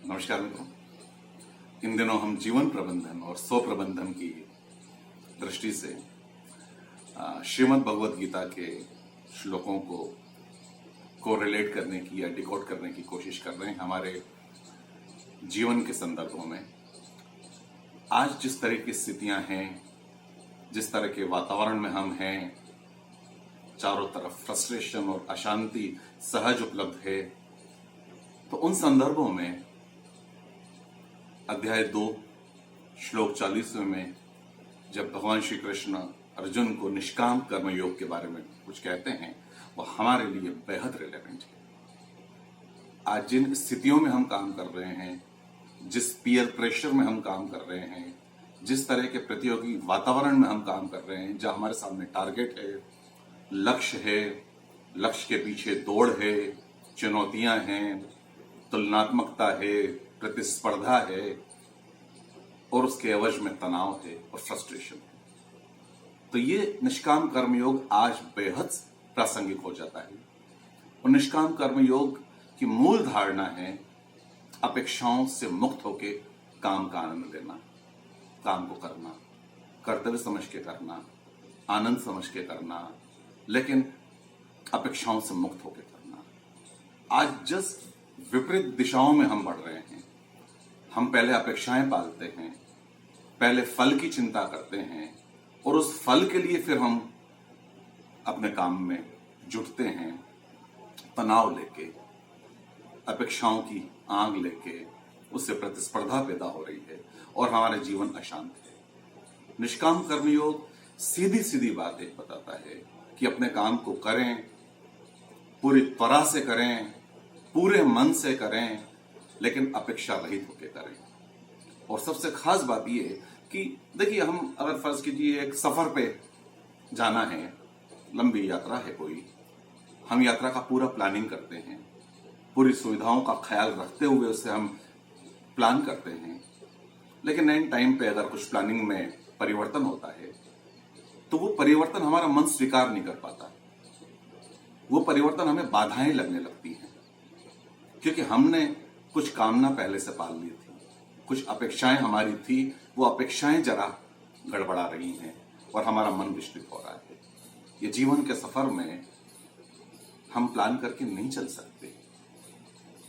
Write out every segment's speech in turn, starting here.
नमस्कार मित्रों। इन दिनों हम जीवन प्रबंधन और स्व प्रबंधन की दृष्टि से श्रीमद् भगवद गीता के श्लोकों को रिलेट करने की या डिकोड करने की कोशिश कर रहे हैं हमारे जीवन के संदर्भों में। आज जिस तरह की स्थितियां हैं, जिस तरह के वातावरण में हम हैं, चारों तरफ फ्रस्ट्रेशन और अशांति सहज उपलब्ध है, तो उन संदर्भों में अध्याय 2 श्लोक 40वें में जब भगवान श्री कृष्ण अर्जुन को निष्काम कर्म योग के बारे में कुछ कहते हैं, वो हमारे लिए बेहद रिलेवेंट है। आज जिन स्थितियों में हम काम कर रहे हैं, जिस पीयर प्रेशर में हम काम कर रहे हैं, जिस तरह के प्रतियोगी वातावरण में हम काम कर रहे हैं, जहां हमारे सामने टारगेट है, लक्ष्य है, लक्ष्य के पीछे दौड़ है, चुनौतियां हैं, तुलनात्मकता है, प्रतिस्पर्धा है और उसके एवज में तनाव है और फ्रस्ट्रेशन है, तो ये निष्काम कर्मयोग आज बेहद प्रासंगिक हो जाता है। और निष्काम कर्मयोग की मूल धारणा है अपेक्षाओं से मुक्त होके काम का आनंद लेना, काम को करना, कर्तव्य समझ के करना, आनंद समझ के करना, लेकिन अपेक्षाओं से मुक्त होके करना। आज जस्ट विपरीत दिशाओं में हम बढ़ रहे हैं। हम पहले अपेक्षाएं पालते हैं, पहले फल की चिंता करते हैं और उस फल के लिए फिर हम अपने काम में जुटते हैं, तनाव लेके, अपेक्षाओं की आग लेके, उससे प्रतिस्पर्धा पैदा हो रही है और हमारा जीवन अशांत है। निष्काम कर्मयोग सीधी सीधी बात एक बताता है कि अपने काम को करें, पूरी तरह से करें, पूरे मन से करें, लेकिन अपेक्षा रहित होकर करें। और सबसे खास बात यह कि देखिए, हम अगर फर्ज कीजिए एक सफर पे जाना है, लंबी यात्रा है कोई, हम यात्रा का पूरा प्लानिंग करते हैं, पूरी सुविधाओं का ख्याल रखते हुए उससे हम प्लान करते हैं, लेकिन एंड टाइम पे अगर कुछ प्लानिंग में परिवर्तन होता है तो वो परिवर्तन हमारा मन स्वीकार नहीं कर पाता। वो परिवर्तन हमें बाधाएं लगने लगती हैं, क्योंकि हमने कुछ कामना पहले से पाल ली थी, कुछ अपेक्षाएं हमारी थी, वो अपेक्षाएं जरा गड़बड़ा रही हैं और हमारा मन विचलित हो रहा है। ये जीवन के सफर में हम प्लान करके नहीं चल सकते।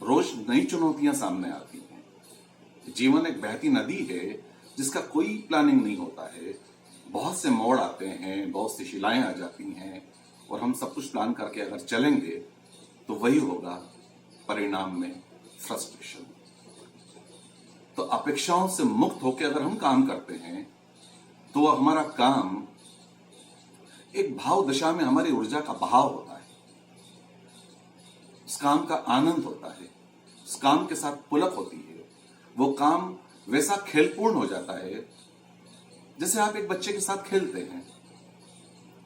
रोज नई चुनौतियां सामने आती हैं। जीवन एक बहती नदी है जिसका कोई प्लानिंग नहीं होता है। बहुत से मोड़ आते हैं, बहुत सी शिलाएं आ जाती हैं और हम सब कुछ प्लान करके अगर चलेंगे तो वही होगा परिणाम में फ्रस्ट्रेशन। तो अपेक्षाओं से मुक्त होकर अगर हम काम करते हैं तो हमारा काम एक भाव दशा में हमारी ऊर्जा का बहाव होता है, उस काम का आनंद होता है, उस काम के साथ पुलक होती है। वो काम वैसा खेलपूर्ण हो जाता है जैसे आप एक बच्चे के साथ खेलते हैं।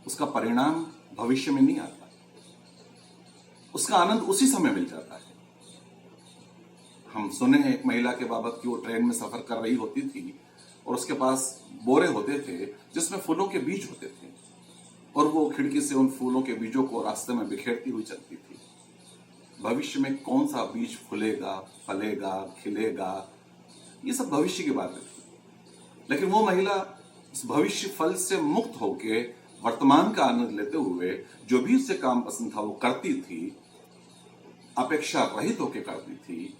उसका परिणाम भविष्य में नहीं आता, उसका आनंद उसी समय मिल जाता है। हम सुने हैं एक महिला के बाबत कि वो ट्रेन में सफर कर रही होती थी और उसके पास बोरे होते थे जिसमें फूलों के बीज होते थे और वो खिड़की से उन फूलों के बीजों को रास्ते में बिखेरती हुई चलती थी। भविष्य में कौन सा बीज फूलेगा, फलेगा, खिलेगा, ये सब भविष्य की बातें थी, लेकिन वो महिला उस भविष्य फल से मुक्त होके वर्तमान का आनंद लेते हुए जो भी उससे काम पसंद था वो करती थी, अपेक्षा रहित होके करती थी,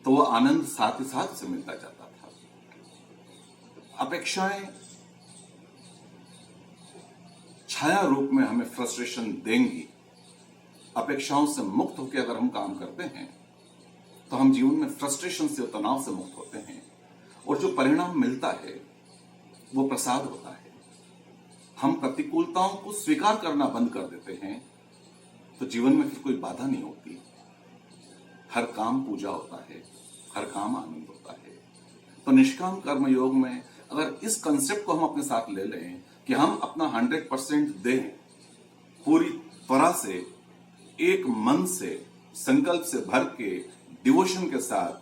तो वो आनंद साथ ही साथ उसे मिलता जाता था। अपेक्षाएं छाया रूप में हमें फ्रस्ट्रेशन देंगी। अपेक्षाओं से मुक्त होकर अगर हम काम करते हैं तो हम जीवन में फ्रस्ट्रेशन से, तनाव से मुक्त होते हैं और जो परिणाम मिलता है वो प्रसाद होता है। हम प्रतिकूलताओं को स्वीकार करना बंद कर देते हैं तो जीवन में फिर कोई बाधा नहीं होती। हर काम पूजा होता है, हर काम आनंद होता है। तो निष्काम कर्म योग में अगर इस कंसेप्ट को हम अपने साथ ले लें कि हम अपना 100% दें, पूरी तरह से, एक मन से, संकल्प से भर के, डिवोशन के साथ,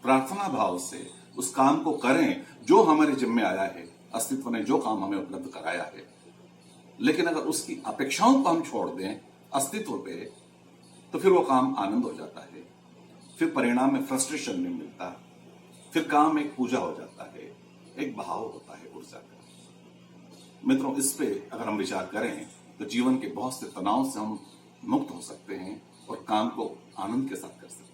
प्रार्थना भाव से उस काम को करें जो हमारे जिम्मे आया है, अस्तित्व ने जो काम हमें उपलब्ध कराया है। लेकिन अगर उसकी अपेक्षाओं को हम छोड़ दें अस्तित्व पे, तो फिर वो काम आनंद हो जाता है, फिर परिणाम में फ्रस्ट्रेशन नहीं मिलता, फिर काम एक पूजा हो जाता है, एक बहाव होता है ऊर्जा का। मित्रों, इस पे अगर हम विचार करें तो जीवन के बहुत से तनाव से हम मुक्त हो सकते हैं और काम को आनंद के साथ कर सकते हैं।